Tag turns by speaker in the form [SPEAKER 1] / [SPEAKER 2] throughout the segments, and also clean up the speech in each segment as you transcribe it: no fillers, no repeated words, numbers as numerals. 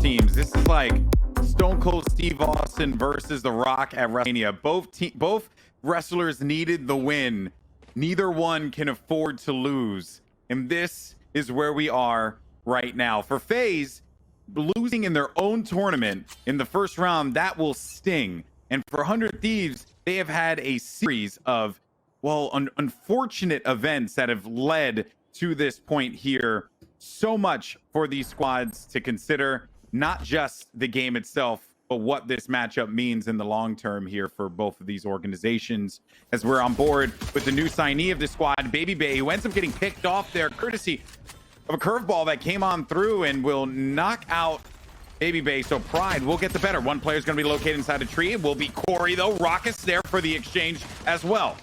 [SPEAKER 1] teams. This is like Stone Cold Steve Austin versus The Rock at WrestleMania. Both wrestlers needed the win. Neither one can afford to lose. And this is where we are right now. For FaZe, losing in their own tournament in the first round, that will sting. And for 100 Thieves, they have had a series of, well, unfortunate events that have led to this point here. So much for these squads to consider, not just the game itself, but what this matchup means in the long term here for both of these organizations. As we're on board with the new signee of the squad, Baby Bay, who ends up getting picked off there courtesy of a curveball that came on through and will knock out Baby Bay. So Pride will get the better. One player is going to be located inside a tree. It will be Corey, though. Rockets there for the exchange as well.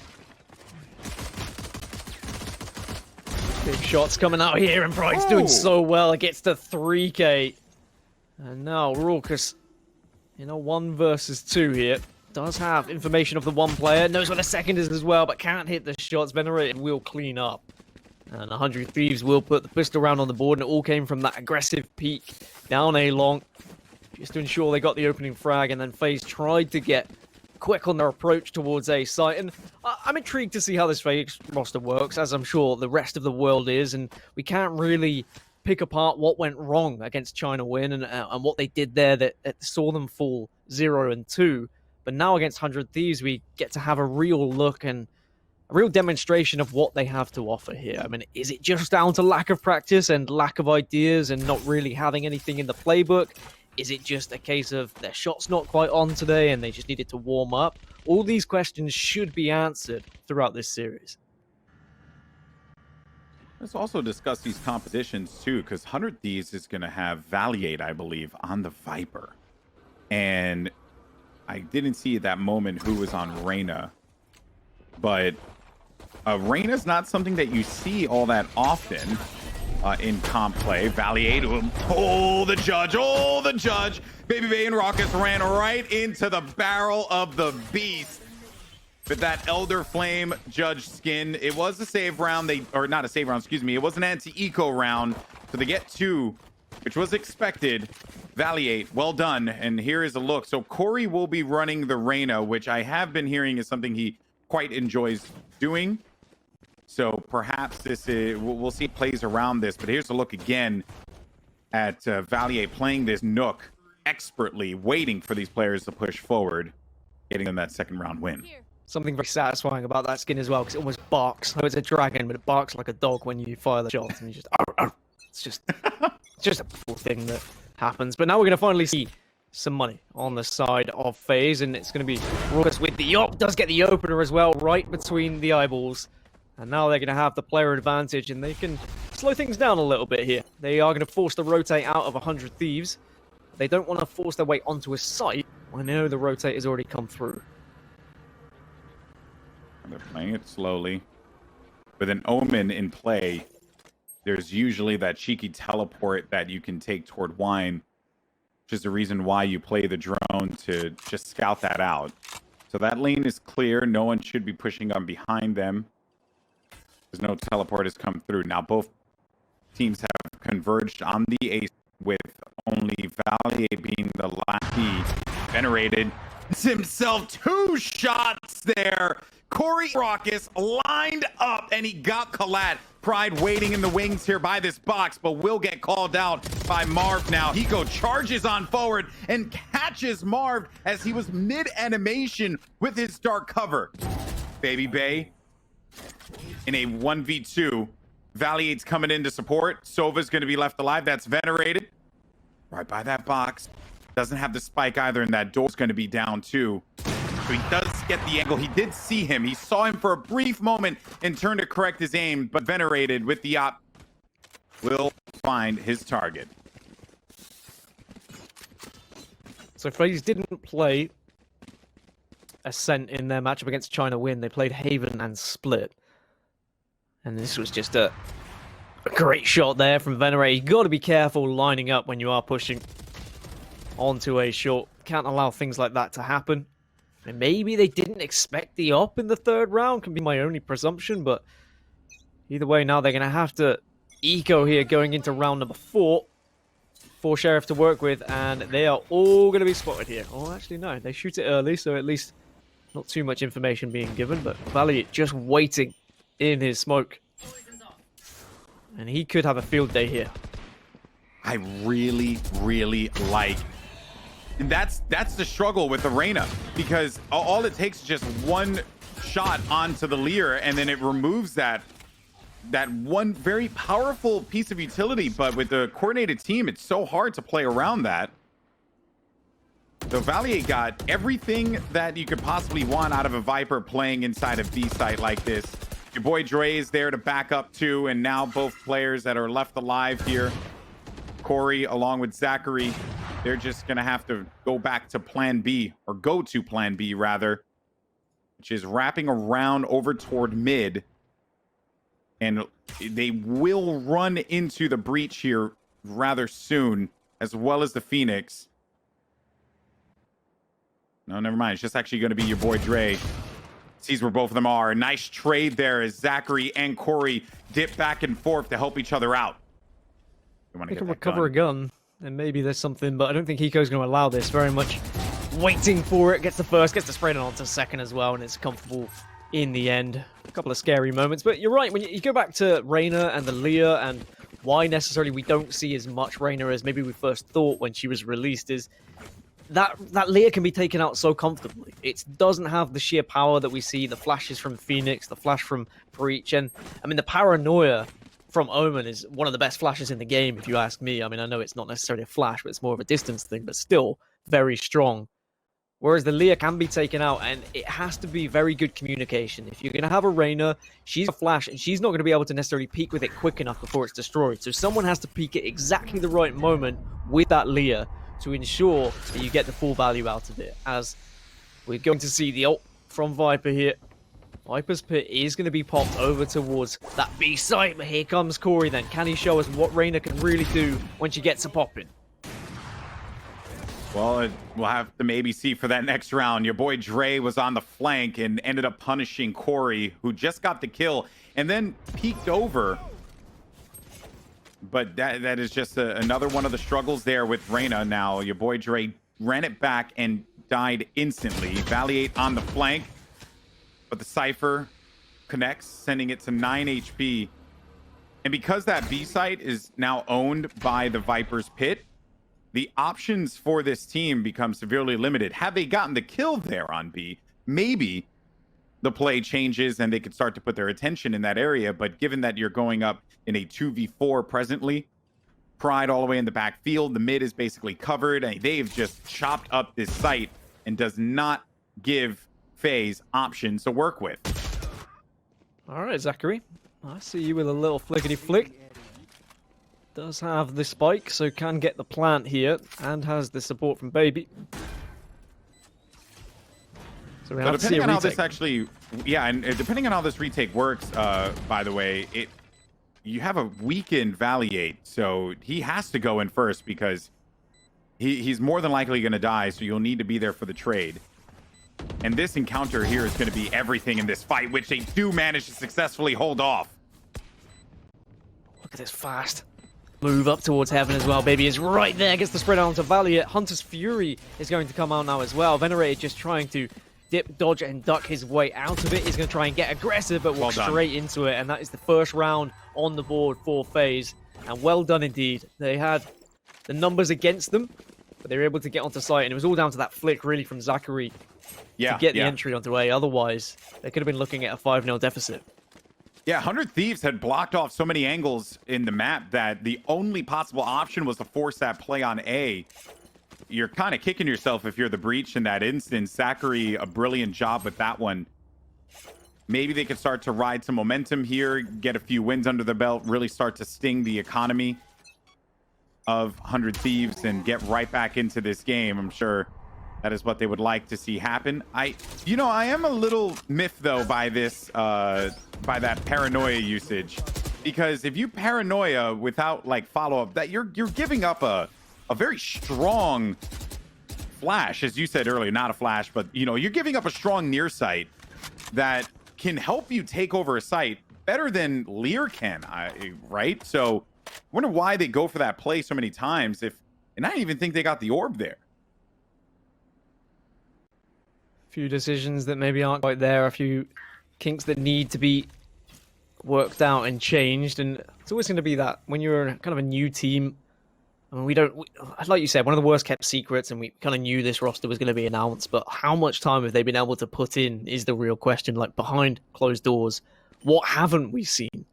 [SPEAKER 2] Big shots coming out here, and Pride's doing so well. It gets to 3K. And now Raucus, in a 1 versus 2 here, does have information of the one player, knows where the second is as well, but can't hit the shots. Venerated will clean up. And 100 Thieves will put the pistol round on the board, and it all came from that aggressive peek down A long, just to ensure they got the opening frag, and then FaZe tried to get quick on their approach towards A site. And I'm intrigued to see how this FaZe roster works, as I'm sure the rest of the world is, and we can't really pick apart what went wrong against China Win and what they did there that saw them fall 0 and 2. But now against 100 Thieves, we get to have a real look and a real demonstration of what they have to offer here. I mean, is it just down to lack of practice and lack of ideas and not really having anything in the playbook? Is it just a case of their shot's not quite on today and they just needed to warm up? All these questions should be answered throughout this series.
[SPEAKER 1] Let's also discuss these compositions too, because 100 Thieves is going to have Valiate, I believe, on the Viper. And I didn't see at that moment who was on Reyna, but Reyna's not something that you see all that often in comp play. Valiate, oh, the judge. Baby Bay and Rockets ran right into the barrel of the beast. With that Elder Flame Judge skin, it was a save round. Not a save round, excuse me. It was an anti-eco round. So they get 2, which was expected. Valiate, well done. And here is a look. So Corey will be running the Reyna, which I have been hearing is something he quite enjoys doing. So perhaps this is, we'll see it plays around this. But here's a look again at Valiate playing this Nook expertly, waiting for these players to push forward, getting them that second round win.
[SPEAKER 2] Something very satisfying about that skin as well, because it almost barks. Oh, it's a dragon, but it barks like a dog when you fire the shots, and you just, it's just a cool thing that happens. But now we're going to finally see some money on the side of FaZe, and it's going to be Raucus with the op, does get the opener as well, right between the eyeballs. And now they're going to have the player advantage, and they can slow things down a little bit here. They are going to force the rotate out of 100 Thieves. They don't want to force their way onto a site. I know the rotate has already come through.
[SPEAKER 1] They're playing it slowly. With an Omen in play, there's usually that cheeky teleport that you can take toward Wine, which is the reason why you play the drone, to just scout that out. So that lane is clear. No one should be pushing on behind them. There's no teleport has come through. Now both teams have converged on the ace, with only Valiate being the last key. Venerated himself 2 shots there. Corey Raucus lined up, and he got Collat. Pride waiting in the wings here by this box, but will get called out by Marv now. Hiko charges on forward and catches Marv as he was mid-animation with his dark cover. Baby Bay in a 1v2. Valiate's coming in to support. Sova's going to be left alive. That's Venerated. Right by that box. Doesn't have the spike either, and that door's going to be down too. So he does get the angle. He did see him. He saw him for a brief moment and turned to correct his aim, but Venerated with the op will find his target.
[SPEAKER 2] So FaZe didn't play Ascent in their matchup against China Win. They played Haven and Split. And this was just a great shot there from Venerated. You got to be careful lining up when you are pushing onto a short. Can't allow things like that to happen. And maybe they didn't expect the op in the 3rd round, can be my only presumption, but either way, now they're going to have to eco here going into round number 4. for Sheriff to work with, and they are all going to be spotted here. Oh, actually, no. They shoot it early, so at least not too much information being given, but Valiant just waiting in his smoke. And he could have a field day here.
[SPEAKER 1] I really, really like. And that's the struggle with the Reyna, because all it takes is just one shot onto the Lear, and then it removes that one very powerful piece of utility. But with the coordinated team, it's so hard to play around that. So Valiant got everything that you could possibly want out of a Viper playing inside a B site like this. Your boy Dre is there to back up too, and now both players that are left alive here, Corey along with Zachary, they're just gonna have to go back to plan B, or go to plan B rather, which is wrapping around over toward mid. And they will run into the breach here rather soon, as well as the Phoenix. No, never mind. It's just actually going to be your boy Dre. Sees where both of them are. Nice trade there as Zachary and Corey dip back and forth to help each other out.
[SPEAKER 2] They can recover a gun, and maybe there's something, but I don't think Hiko's going to allow this. Very much waiting for it. Gets the first, gets the spread on to second as well, and it's comfortable in the end. A couple of scary moments, but you're right. When you go back to Reyna and the Lear, and why necessarily we don't see as much Reyna as maybe we first thought when she was released, is that Lear can be taken out so comfortably. It doesn't have the sheer power that we see, the flashes from Phoenix, the flash from Breach, and I mean the paranoia from Omen is one of the best flashes in the game, if you ask me. I mean, I know it's not necessarily a flash, but it's more of a distance thing, but still very strong. Whereas the Lear can be taken out, and it has to be very good communication. If you're going to have a Reyna, she's a flash, and she's not going to be able to necessarily peek with it quick enough before it's destroyed. So someone has to peek at exactly the right moment with that Lear to ensure that you get the full value out of it. As we're going to see the ult from Viper here. Viper's Pit is going to be popped over towards that B site, but here comes Corey then. Can he show us what Reyna can really do when she gets a popping?
[SPEAKER 1] Well, we'll have to maybe see for that next round. Your boy Dre was on the flank and ended up punishing Corey, who just got the kill and then peeked over. But that is just another one of the struggles there with Reyna. Now, your boy Dre ran it back and died instantly. Valiate on the flank, but the Cypher connects, sending it to 9 HP. And because that B site is now owned by the Viper's Pit, the options for this team become severely limited. Had they gotten the kill there on B, maybe the play changes and they could start to put their attention in that area. But given that you're going up in a 2v4 presently, Pride all the way in the backfield, the mid is basically covered, and they've just chopped up this site and does not give FaZe options to work with.
[SPEAKER 2] All right, Zachary. I see you with a little flickety flick. Does have the spike, so can get the plant here, and has the support from Baby. So we have to see a retake. Depending on how this actually,
[SPEAKER 1] yeah, and depending on how this retake works, by the way, you have a weakened Valiate, so he has to go in first because he's more than likely going to die, so you'll need to be there for the trade. And this encounter here is going to be everything in this fight, which they do manage to successfully hold off.
[SPEAKER 2] Look at this fast move up towards heaven as well. Baby is right there, gets the spread out onto Valiant. Hunter's Fury is going to come out now as well. Venerated just trying to dip, dodge, and duck his way out of it. He's going to try and get aggressive, but walk straight into it. And that is the first round on the board for FaZe. And well done indeed. They had the numbers against them, but they were able to get onto site. And it was all down to that flick, really, from Zachary to get the entry onto A. Otherwise, they could have been looking at a 5-0 deficit.
[SPEAKER 1] Yeah, 100Thieves had blocked off so many angles in the map that the only possible option was to force that play on A. You're kind of kicking yourself if you're the breach in that instance. Zachary, a brilliant job with that one. Maybe they could start to ride some momentum here, get a few wins under the belt, really start to sting the economy of 100Thieves and get right back into this game. I'm sure that is what they would like to see happen. I am a little miffed though by this, by that paranoia usage, because if you paranoia without like follow-up, that you're giving up a very strong flash, as you said earlier, not a flash, but you're giving up a strong near sight that can help you take over a site better than Lear can, right? So I wonder why they go for that play so many times. If And I didn't even think they got the orb there.
[SPEAKER 2] Few decisions that maybe aren't quite there, a few kinks that need to be worked out and changed, and it's always going to be that when you're kind of a new team. I mean, like you said, one of the worst kept secrets, and we kind of knew this roster was going to be announced, but how much time have they been able to put in is the real question. Like, behind closed doors, what haven't we seen?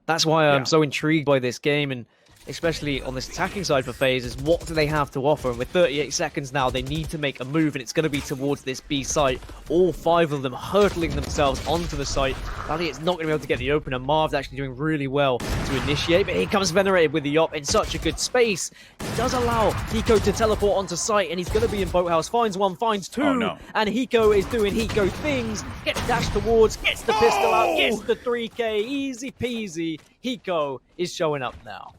[SPEAKER 2] That's why I'm so intrigued by this game, and especially on this attacking side for FaZe, is what do they have to offer? And with 38 seconds now, they need to make a move, and it's going to be towards this B site. All 5 of them hurtling themselves onto the site. Valiant's not going to be able to get the opener. Marv's actually doing really well to initiate, but here comes Venerated with the op in such a good space. He does allow Hiko to teleport onto site, and he's going to be in Boathouse. Finds one, finds 2, and Hiko is doing Hiko things. Gets dashed towards, gets the pistol out, gets the 3K. Easy peasy. Hiko is showing up now.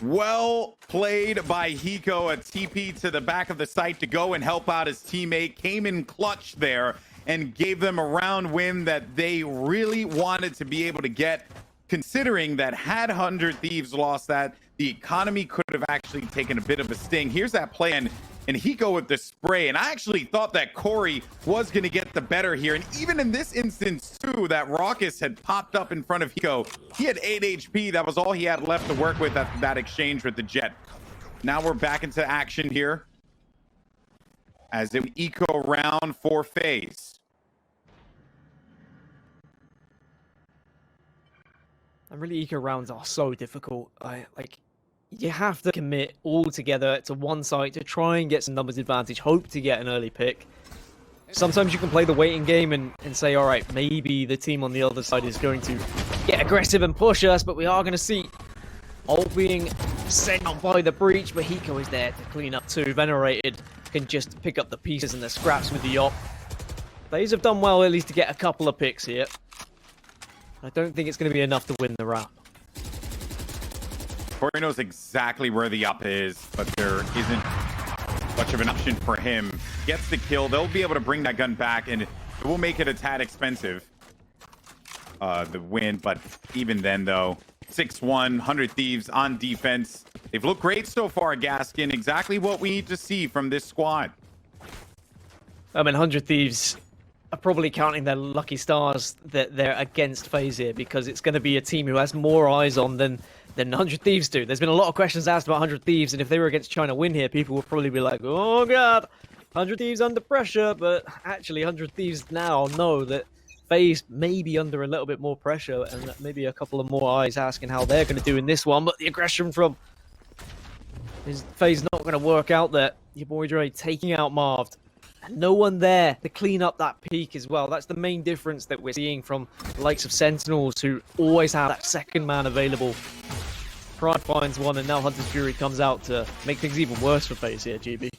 [SPEAKER 1] Well played by Hiko. A TP to the back of the site to go and help out his teammate. Came in clutch there and gave them a round win that they really wanted to be able to get, considering that had 100Thieves lost that, the economy could have actually taken a bit of a sting. Here's that play, and Hiko with the spray. And I actually thought that Corey was going to get the better here. And even in this instance, too, that Raucus had popped up in front of Hiko. He had 8 HP. That was all he had left to work with after that exchange with the Jet. Now we're back into action here as an eco round for FaZe.
[SPEAKER 2] And really, eco rounds are so difficult. You have to commit all together to one site to try and get some numbers advantage, hope to get an early pick. Sometimes you can play the waiting game and say, all right, maybe the team on the other side is going to get aggressive and push us, but we are going to see ult being sent out by the breach, but Hiko is there to clean up too. Venerated can just pick up the pieces and the scraps with the op. FaZe have done well at least to get a couple of picks here. I don't think it's going to be enough to win the round.
[SPEAKER 1] Corey knows exactly where the up is, but there isn't much of an option for him. Gets the kill. They'll be able to bring that gun back, and it will make it a tad expensive, the win. But even then, though, 6-1, 100Thieves on defense. They've looked great so far, Gaskin. Exactly what we need to see from this squad.
[SPEAKER 2] I mean, 100Thieves are probably counting their lucky stars that they're against FaZe here, because it's going to be a team who has more eyes on than 100Thieves do. There's been a lot of questions asked about 100Thieves, and if they were against China win here, people would probably be like, oh god, 100Thieves under pressure. But actually, 100Thieves now know that FaZe may be under a little bit more pressure, and maybe a couple of more eyes asking how they're going to do in this one. But the aggression from FaZe not going to work out there. Your boy Dre taking out Marv. And no one there to clean up that peak as well. That's the main difference that we're seeing from the likes of Sentinels, who always have that second man available. Pride finds one, and now Hunter's Fury comes out to make things even worse for FaZe here, GB.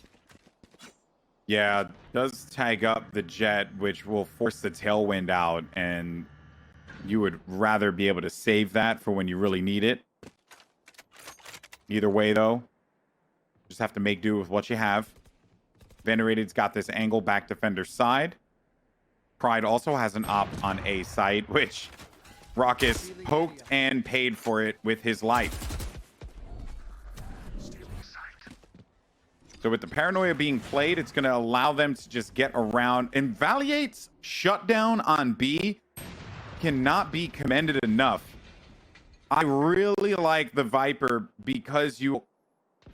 [SPEAKER 1] Yeah, does tag up the Jet, which will force the tailwind out, and you would rather be able to save that for when you really need it. Either way, though, just have to make do with what you have. Venerated's got this angle back defender side. Pride also has an op on A site, which Raucus poked and paid for it with his life. So with the paranoia being played, it's going to allow them to just get around. And Valiant's shutdown on B cannot be commended enough. I really like the Viper because you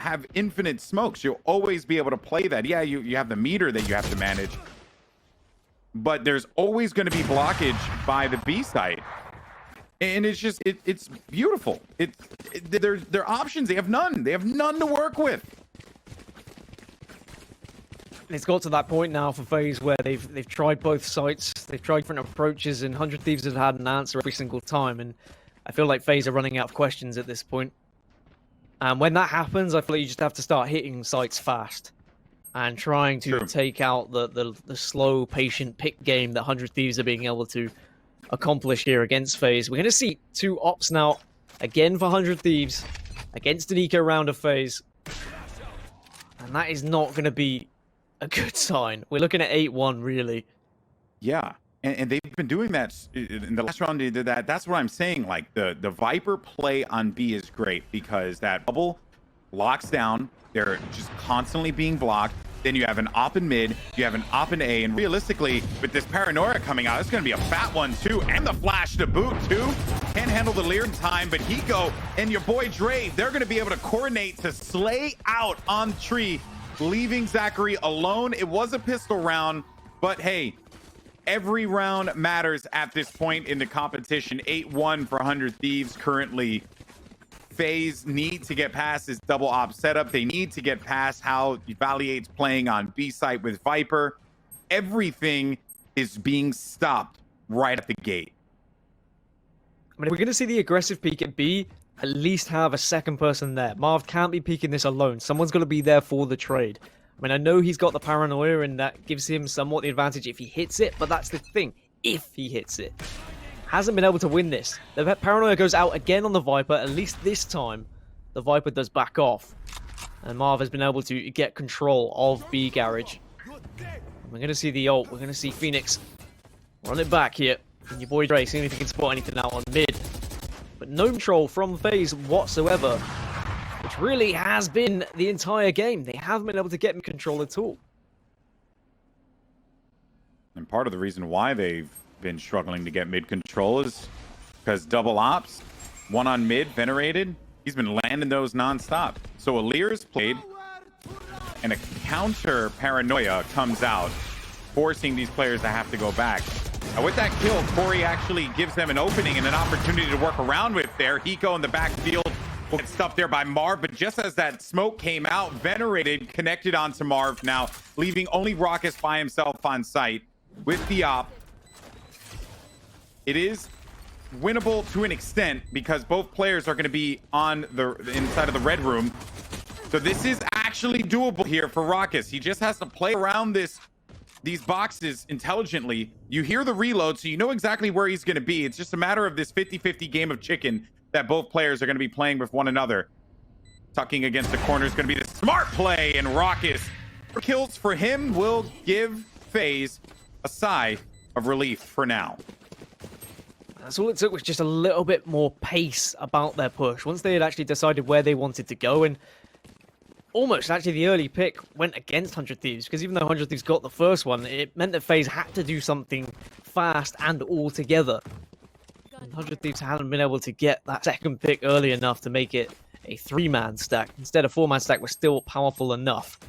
[SPEAKER 1] have infinite smokes. You'll always be able to play that. Yeah, you have the meter that you have to manage, but there's always going to be blockage by the B site, and it's just it's beautiful. Their options, they have none to work with.
[SPEAKER 2] It's got to that point now for FaZe where they've tried both sites, they've tried different approaches, and 100Thieves have had an answer every single time, and I feel like FaZe are running out of questions at this point. And when that happens, I feel like you just have to start hitting sites fast and trying to take out the slow, patient pick game that 100Thieves are being able to accomplish here against FaZe. We're going to see 2 ops now, again for 100Thieves, against an eco round of FaZe. And that is not going to be a good sign. We're looking at 8-1, really.
[SPEAKER 1] Yeah. And they've been doing that in the last round. They did that. That's what I'm saying. Like the Viper play on B is great because that bubble locks down. They're just constantly being blocked. Then you have an op in mid, you have an op in A, and realistically, with this paranoia coming out, it's going to be a fat one too, and the flash to boot too. Can't handle the Lear in time, but Hiko and your boy Dre, they're going to be able to coordinate to slay out on tree, leaving Zachary alone. It was a pistol round, but hey, every round matters at this point in the competition. 8-1 for 100 Thieves currently. FaZe need to get past this double op setup. They need to get past how Valiate's playing on B site with Viper. Everything is being stopped right at the gate.
[SPEAKER 2] I mean, if we're going to see the aggressive peak at B, at least have a second person there. Marv can't be peeking this alone. Someone's got to be there for the trade. I mean, I know he's got the paranoia and that gives him somewhat the advantage if he hits it, but that's the thing. If he hits it. Hasn't been able to win this. The paranoia goes out again on the Viper. At least this time, the Viper does back off. And Marv has been able to get control of B Garage. We're going to see the ult. We're going to see Phoenix run it back here. And your boy Dre seeing if he can spot anything out on mid. But no control from FaZe whatsoever. Which really has been the entire game. They haven't been able to get in control at all.
[SPEAKER 1] And part of the reason why they've been struggling to get mid control is because double ops, one on mid, venerated, he's been landing those non-stop. So Alir's played, and a counter paranoia comes out, forcing these players to have to go back. Now with that kill, Corey actually gives them an opening and an opportunity to work around with there. Hiko in the backfield will get stuffed there by Marv, but just as that smoke came out, venerated connected onto Marv now, leaving only Raucus by himself on site with the op. It is winnable to an extent because both players are going to be on the inside of the red room. So this is actually doable here for Raucus. He just has to play around these boxes intelligently. You hear the reload, so you know exactly where he's going to be. It's just a matter of this 50-50 game of chicken that both players are going to be playing with one another. Tucking against the corner is going to be the smart play, and Raucus kills for him will give FaZe a sigh of relief for now.
[SPEAKER 2] That's all it took was just a little bit more pace about their push. Once they had actually decided where they wanted to go, and almost actually the early pick went against 100 Thieves, because even though 100 Thieves got the first one, it meant that FaZe had to do something fast and all together. 100 Thieves hadn't been able to get that second pick early enough to make it a 3-man stack. Instead, a 4-man stack was still powerful enough.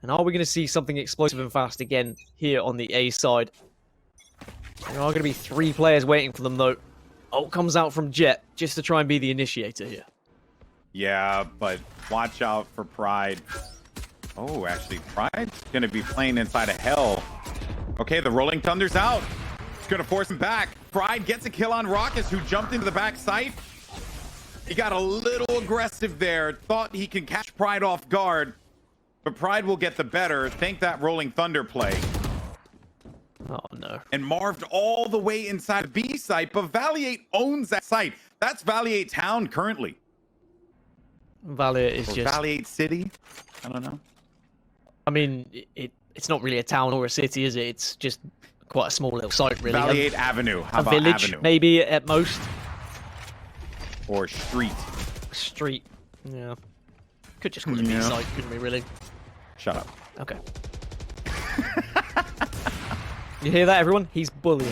[SPEAKER 2] And are we going to see something explosive and fast again here on the A side? There are going to be 3 players waiting for them, though. Ult comes out from Jet just to try and be the initiator here.
[SPEAKER 1] Yeah, but watch out for Pride. Oh, actually, Pride's going to be playing inside of Hell. Okay, the Rolling Thunder's out. It's going to force him back. Pride gets a kill on Raucus, who jumped into the back site. He got a little aggressive there. Thought he could catch Pride off guard. But Pride will get the better. Thank that Rolling Thunder play.
[SPEAKER 2] Oh, no.
[SPEAKER 1] And Marved all the way inside the B site, but Valiate owns that site. That's Valiate Town currently.
[SPEAKER 2] Valiate is just...
[SPEAKER 1] Valiate City? I don't know.
[SPEAKER 2] I mean, it's not really a town or a city, is it? It's just quite a small little site, really.
[SPEAKER 1] Valiate Avenue. How
[SPEAKER 2] a
[SPEAKER 1] about
[SPEAKER 2] village,
[SPEAKER 1] Avenue?
[SPEAKER 2] maybe, at most.
[SPEAKER 1] Or street.
[SPEAKER 2] Street. Yeah. Could just call it a B site, couldn't we, really?
[SPEAKER 1] Shut up.
[SPEAKER 2] Okay. You hear that, everyone? He's bullying.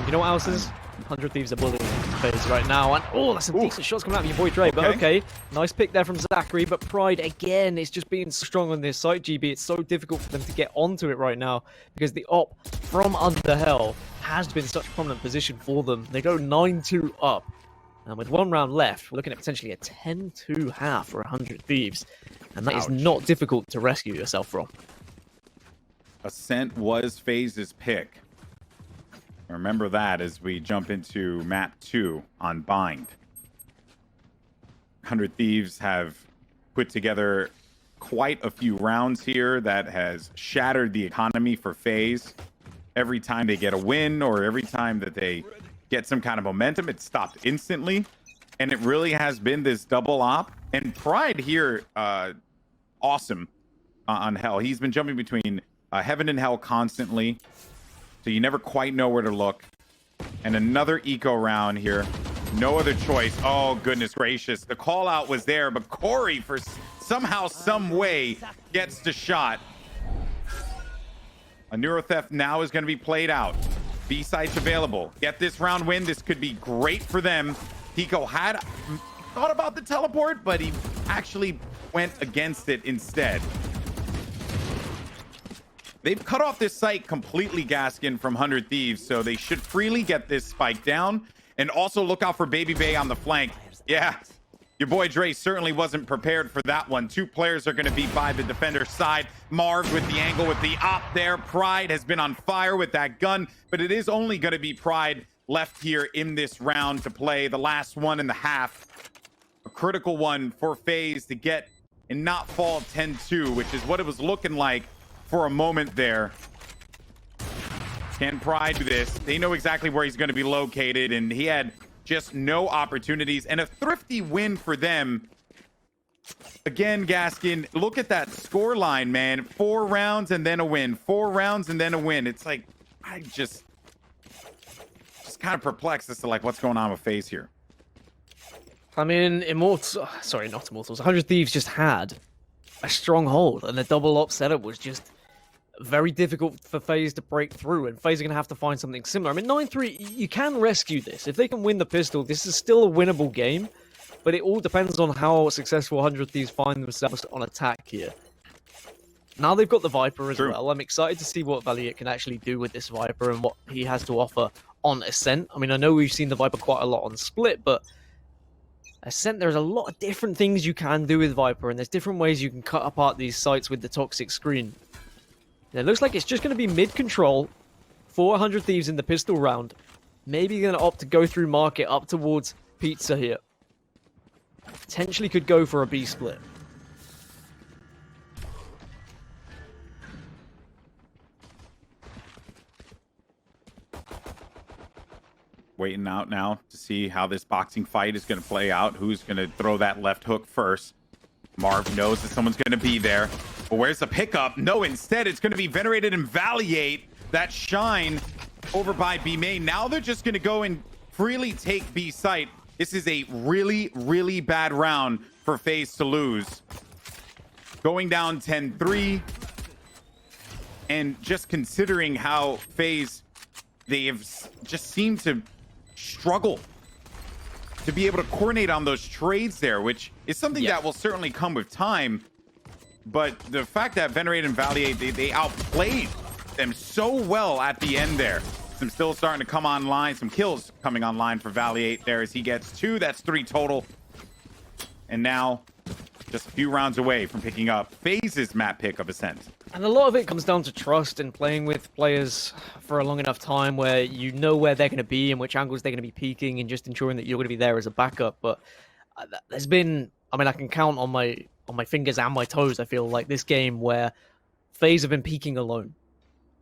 [SPEAKER 2] You know what else is? 100 Thieves are bullying FaZe right now. And oh, that's some decent shots coming out of your boy Dre. But okay, nice pick there from Zachary. But Pride, again, is just being strong on this site, GB. It's so difficult for them to get onto it right now because the op from under Hell has been such a prominent position for them. They go 9-2 up. And with 1 round left, we're looking at potentially a 10-2 half for 100 Thieves. And that is not difficult to rescue yourself from.
[SPEAKER 1] Ascent was FaZe's pick. Remember that as we jump into map 2 on Bind. 100 Thieves have put together quite a few rounds here that has shattered the economy for FaZe. Every time they get a win or every time that they get some kind of momentum, it's stopped instantly. And it really has been this double op. And Pride here, awesome on Hell. He's been jumping between Heaven and Hell constantly. So you never quite know where to look. And another eco round here. No other choice. Oh, goodness gracious. The call out was there, but Corey, for somehow, some way gets the shot. A Neuro Theft now is going to be played out. B sites available. Get this round win. This could be great for them. Pico had thought about the teleport, but he actually went against it instead. They've cut off this site completely, Gaskin, from 100 Thieves, so they should freely get this spike down. And also look out for Baby Bay on the flank. Yeah, your boy Dre certainly wasn't prepared for that one. Two players are going to be by the defender's side. Marv with the angle with the op there. Pride has been on fire with that gun, but it is only going to be Pride left here in this round to play. The last 1.5. A critical one for FaZe to get and not fall 10-2, which is what it was looking like for a moment there. Can Pride do this? They know exactly where he's going to be located, and he had just no opportunities. And a thrifty win for them. Again, Gaskin, look at that score line, man. 4 rounds and then a win. 4 rounds and then a win. It's like, I just kind of perplexed as to like what's going on with FaZe here.
[SPEAKER 2] I mean, sorry, not Immortals. 100 Thieves just had a stronghold, and the double op setup was just very difficult for FaZe to break through, and FaZe are going to have to find something similar. I mean, 9-3, you can rescue this. If they can win the pistol, this is still a winnable game, but it all depends on how successful 100 Thieves find themselves on attack here. Now they've got the Viper as well. I'm excited to see what Valiant can actually do with this Viper and what he has to offer on Ascent. I mean, I know we've seen the Viper quite a lot on Split, but Ascent, there's a lot of different things you can do with Viper, and there's different ways you can cut apart these sites with the toxic screen. It looks like it's just going to be mid-control for 100 Thieves in the pistol round. Maybe going to opt to go through market up towards Pizza here. Potentially could go for a B split.
[SPEAKER 1] Waiting out now to see how this boxing fight is going to play out. Who's going to throw that left hook first? Marv knows that someone's going to be there. But where's the pickup? No, instead, it's going to be Venerated and Valiate. That shine over by B main. Now they're just going to go and freely take B site. This is a really, really bad round for FaZe to lose. Going down 10-3. And just considering how FaZe, they have just seemed to struggle to be able to coordinate on those trades there, which is something that will certainly come with time. But the fact that Venerated and Valiate, they outplayed them so well at the end there. Some still starting to come online, some kills coming online for Valiate there as he gets 2. That's 3 total. And now just a few rounds away from picking up FaZe's map pick of Ascent.
[SPEAKER 2] And a lot of it comes down to trust and playing with players for a long enough time where you know where they're going to be and which angles they're going to be peeking, and just ensuring that you're going to be there as a backup. But there's been, I mean, I can count on my fingers and my toes, I feel like, this game where FaZe have been peeking alone.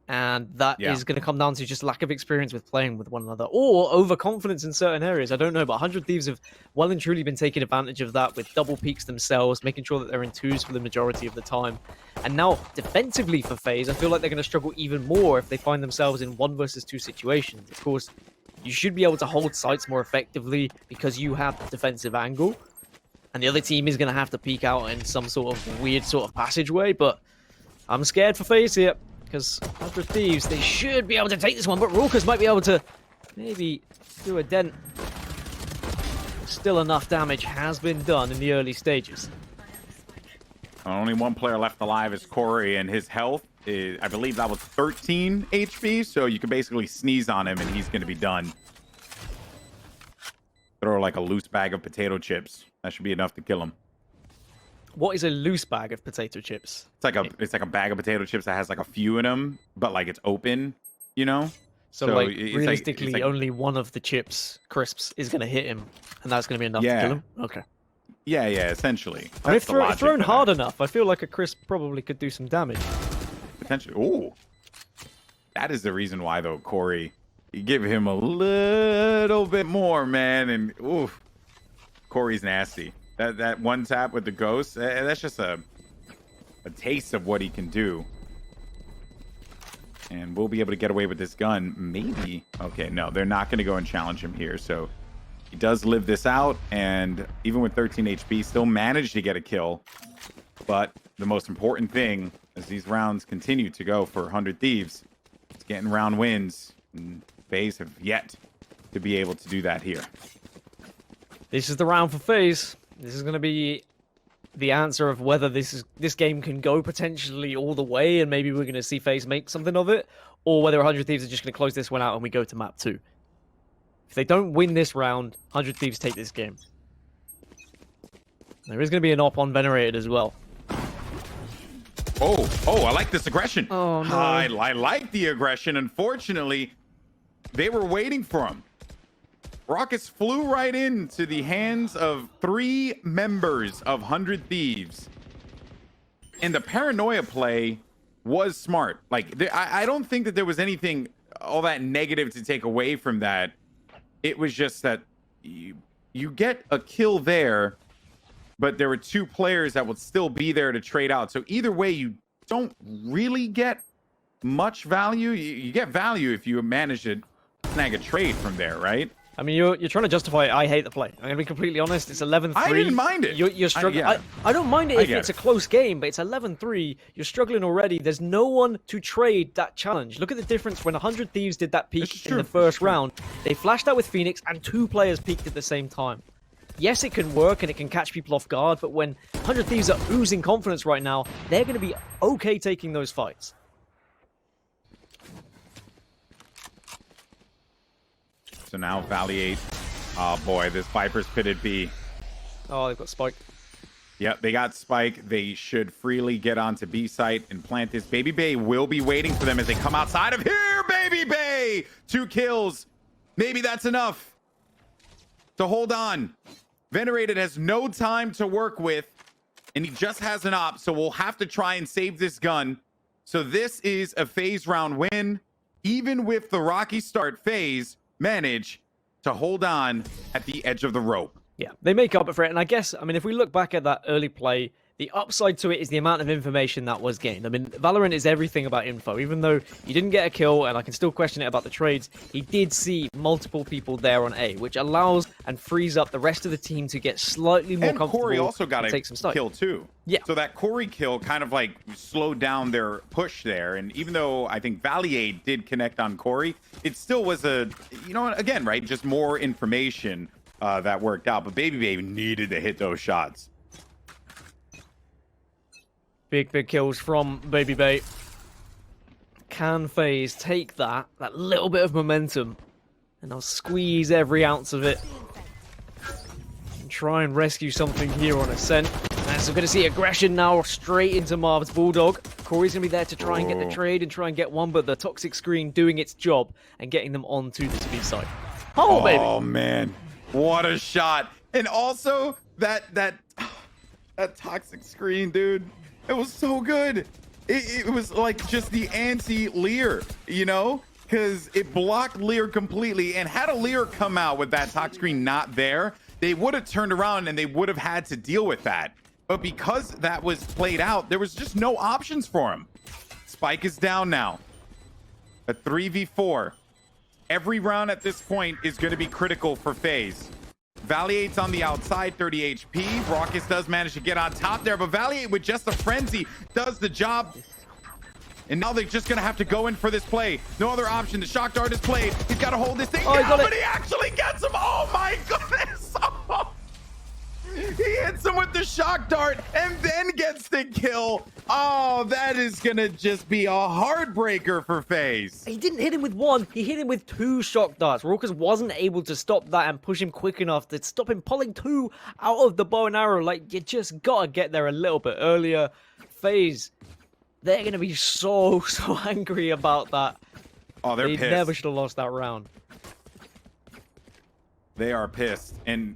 [SPEAKER 2] And that is going to come down to just lack of experience with playing with one another, or overconfidence in certain areas. I don't know, but 100 Thieves have well and truly been taking advantage of that with double peaks themselves, making sure that they're in 2s for the majority of the time. And now, defensively for FaZe, I feel like they're going to struggle even more if they find themselves in 1 versus 2 situations. Of course, you should be able to hold sites more effectively because you have the defensive angle, and the other team is going to have to peek out in some sort of weird sort of passageway. But I'm scared for FaZe here, because 100 Thieves, they should be able to take this one, but Raucus might be able to maybe do a dent. Still enough damage has been done in the early stages.
[SPEAKER 1] Only one player left alive is Corey, and his health is, I believe that was 13 HP, so you can basically sneeze on him and he's going to be done. Throw like a loose bag of potato chips. That should be enough to kill him.
[SPEAKER 2] What is a loose bag of potato chips?
[SPEAKER 1] It's like a bag of potato chips that has like a few in them, but like it's open, you know?
[SPEAKER 2] So like realistically, only one of the chips, crisps, is going to hit him, and that's going to be enough to kill him? Okay.
[SPEAKER 1] Yeah, essentially.
[SPEAKER 2] I mean, if thrown hard enough, I feel like a crisp probably could do some damage.
[SPEAKER 1] Potentially. Ooh. That is the reason why, though, Corey. You give him a little bit more, man, and ooh, Corey's nasty. That one tap with the ghost, that's just a taste of what he can do. And we'll be able to get away with this gun, maybe. Okay, no, they're not going to go and challenge him here, so He does live this out, and even with 13 HP, still managed to get a kill. But the most important thing, as these rounds continue to go for 100 Thieves, is getting round wins. And FaZe have yet to be able to do that here.
[SPEAKER 2] This is the round for FaZe. This is going to be the answer of whether this game can go potentially all the way, and maybe we're going to see FaZe make something of it, or whether 100 Thieves are just going to close this one out and we go to map 2. If they don't win this round, 100 Thieves take this game. There is going to be an op on Venerated as well.
[SPEAKER 1] Oh, I like this aggression.
[SPEAKER 2] Oh, no.
[SPEAKER 1] I like the aggression. Unfortunately, they were waiting for him. Rockets flew right into the hands of 3 members of 100 Thieves. And the paranoia play was smart. Like, I don't think that there was anything all that negative to take away from that. It was just that you get a kill there, but there were 2 players that would still be there to trade out. So either way, you don't really get much value. You get value if you manage to snag a trade from there, right?
[SPEAKER 2] I mean, you're trying to justify it. I hate the play. I'm going to be completely honest. It's 11-3.
[SPEAKER 1] I didn't mind it.
[SPEAKER 2] You're struggling. I don't mind it if it's a close game, but it's 11-3. You're struggling already. There's no one to trade that challenge. Look at the difference when 100 Thieves did that peek in the first round. They flashed out with Phoenix, and 2 players peeked at the same time. Yes, it can work, and it can catch people off guard, but when 100 Thieves are oozing confidence right now, they're going to be okay taking those fights.
[SPEAKER 1] So now Valley 8. Oh boy, this Viper's pitted B.
[SPEAKER 2] Oh, they've got Spike.
[SPEAKER 1] Yep, they got Spike. They should freely get onto B site and plant this. Baby Bay will be waiting for them as they come outside of here. Baby Bay! 2 kills. Maybe that's enough to hold on. Venerated has no time to work with, and he just has an op, so we'll have to try and save this gun. So this is a FaZe round win. Even with the rocky start, FaZe manage to hold on at the edge of the rope.
[SPEAKER 2] Yeah, they make up for it. And I guess, I mean, if we look back at that early play, the upside to it is the amount of information that was gained. I mean, Valorant is everything about info. Even though you didn't get a kill, and I can still question it about the trades, he did see multiple people there on A, which allows and frees up the rest of the team to get slightly more comfortable.
[SPEAKER 1] Corey also got
[SPEAKER 2] a
[SPEAKER 1] kill too.
[SPEAKER 2] Yeah.
[SPEAKER 1] So that Corey kill kind of like slowed down their push there. And even though I think Valley did connect on Corey, it still was a, you know, again, right, just more information that worked out. But Baby Baby needed to hit those shots.
[SPEAKER 2] Big kills from Baby Bay. Can FaZe take that little bit of momentum, and I'll squeeze every ounce of it and try and rescue something here on Ascent. And so we're going to see aggression now straight into Marv's Bulldog. Corey's going to be there to try and get the trade and try and get one, but the toxic screen doing its job and getting them onto the B side. Oh, baby.
[SPEAKER 1] Oh, man. What a shot. And also, that toxic screen, dude. It was so good. It was like just the anti-Lear, you know? Because it blocked Lear completely. And had a Lear come out with that toxic screen not there, they would have turned around and they would have had to deal with that. But because that was played out, there was just no options for him. Spike is down now. A 3v4. Every round at this point is going to be critical for FaZe. Valley 8's on the outside, 30 HP. Raucus does manage to get on top there, but Valley 8 with just a frenzy does the job. And now they're just going to have to go in for this play. No other option. The shock dart is played. He's got to hold this thing down, but he actually gets him. Oh my goodness. Oh. He hits him with the shock dart and then gets the kill. Oh, that is going to just be a heartbreaker for FaZe.
[SPEAKER 2] He didn't hit him with one. He hit him with 2 shock darts. Raucus wasn't able to stop that and push him quick enough to stop him pulling 2 out of the bow and arrow. Like, you just got to get there a little bit earlier. FaZe, they're going to be so angry about that.
[SPEAKER 1] Oh, they're pissed.
[SPEAKER 2] They never should have lost that round.
[SPEAKER 1] They are pissed. And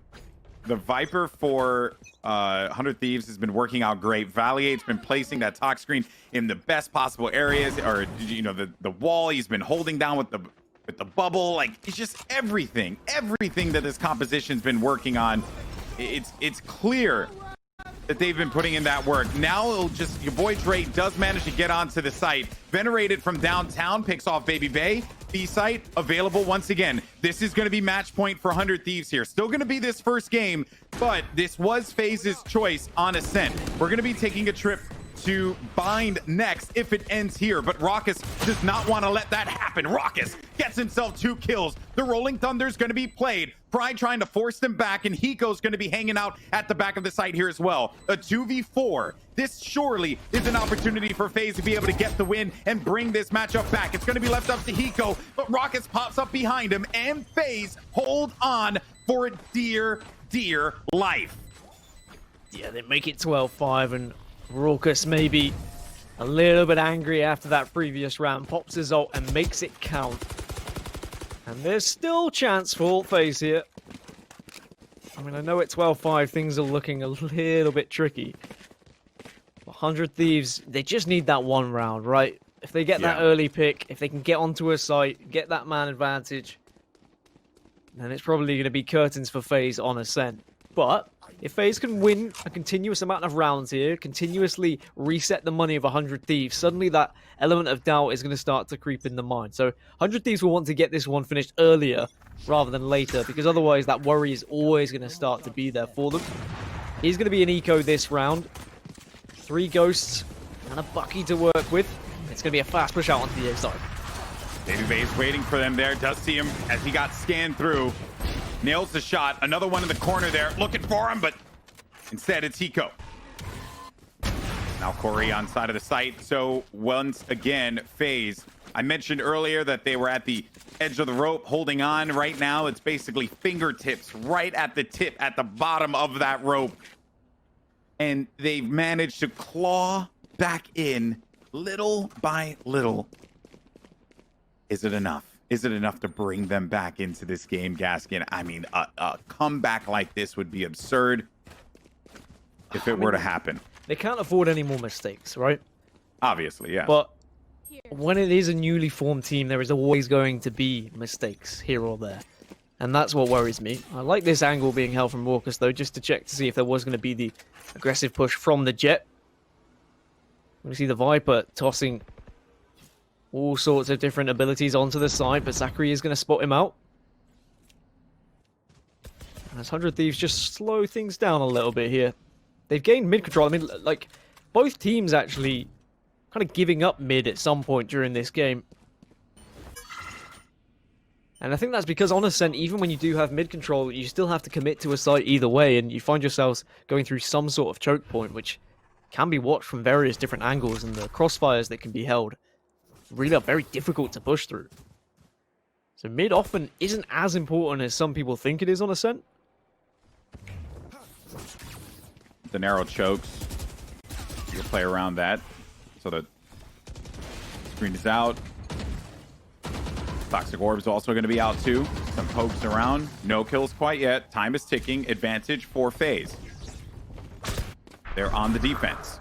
[SPEAKER 1] the Viper for 100 Thieves has been working out great. Valley 8's been placing that toxic screen in the best possible areas, or you know, the wall. He's been holding down with the bubble. Like, it's just everything that this composition's been working on. It's clear that they've been putting in that work. Now it'll just, your boy Dre does manage to get onto the site. Venerated from downtown picks off Baby Bay. B site available once again. This is going to be match point for 100 Thieves here. Still going to be this first game, but this was FaZe's choice on Ascent. We're going to be taking a trip to bind next if it ends here, but Raucus does not want to let that happen. Raucus gets himself 2 kills. The Rolling Thunder is going to be played. Pride trying to force them back, and Hiko's going to be hanging out at the back of the site here as well. A 2v4. This surely is an opportunity for FaZe to be able to get the win and bring this matchup back. It's going to be left up to Hiko, but Raucus pops up behind him, and FaZe hold on for dear, dear life.
[SPEAKER 2] Yeah, they make it 12-5, and Raucus maybe a little bit angry after that previous round, pops his ult and makes it count. And there's still chance for FaZe here. I mean, I know at 12-5 things are looking a little bit tricky. 100 Thieves, they just need that one round, right? If they get that early pick, if they can get onto a site, get that man advantage, then it's probably going to be curtains for FaZe on Ascent. But if FaZe can win a continuous amount of rounds here, continuously reset the money of 100 Thieves, suddenly that element of doubt is going to start to creep in the mind. So 100 Thieves will want to get this one finished earlier rather than later, because otherwise that worry is always going to start to be there for them. He's going to be an eco this round. 3 ghosts and a Bucky to work with. It's going to be a fast push out onto the A side.
[SPEAKER 1] Babyface waiting for them there. Does see him as he got scanned through. Nails the shot. Another one in the corner there. Looking for him, but instead it's Hiko. Now Corey on side of the site. So once again, FaZe. I mentioned earlier that they were at the edge of the rope holding on. Right now, it's basically fingertips right at the tip, at the bottom of that rope. And they've managed to claw back in little by little. Is it enough? Is it enough to bring them back into this game, Gaskin? I mean, a comeback like this would be absurd if it were to happen.
[SPEAKER 2] They can't afford any more mistakes, right?
[SPEAKER 1] Obviously, yeah.
[SPEAKER 2] But when it is a newly formed team, there is always going to be mistakes here or there. And that's what worries me. I like this angle being held from Raucus, though, just to check to see if there was going to be the aggressive push from the Jet. We see the Viper tossing all sorts of different abilities onto the side, but Zachary is going to spot him out. As 100 Thieves just slow things down a little bit here. They've gained mid control. I mean, like, both teams actually kind of giving up mid at some point during this game. And I think that's because on Ascent, even when you do have mid control, you still have to commit to a site either way, and you find yourselves going through some sort of choke point, which can be watched from various different angles, and the crossfires that can be held really are very difficult to push through. So mid often isn't as important as some people think it is on Ascent.
[SPEAKER 1] The narrow chokes. You can play around that. So the screen is out. Toxic Orb's also going to be out too. Some pokes around. No kills quite yet. Time is ticking. Advantage for FaZe. They're on the defense.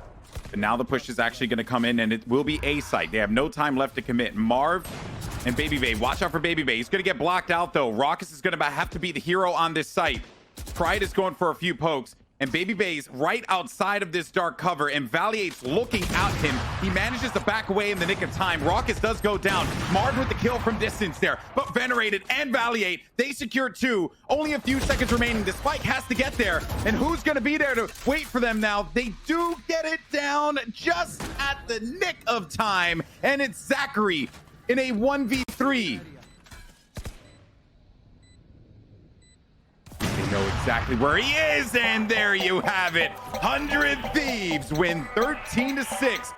[SPEAKER 1] And now the push is actually going to come in, and it will be A site. They have no time left to commit. Marv and Baby Bay. Watch out for Baby Bay. He's going to get blocked out, though. Raucus is going to have to be the hero on this site. Pride is going for a few pokes. And Baby Bay's right outside of this dark cover, and Valiate's looking at him. He manages to back away in the nick of time. Raucus does go down. Marv with the kill from distance there. But Venerated and Valiate, they secure 2. Only a few seconds remaining. The spike has to get there. And who's going to be there to wait for them now? They do get it down just at the nick of time. And it's Zachary in a 1v3. Know exactly where he is, and there you have it. 100 Thieves win 13-6.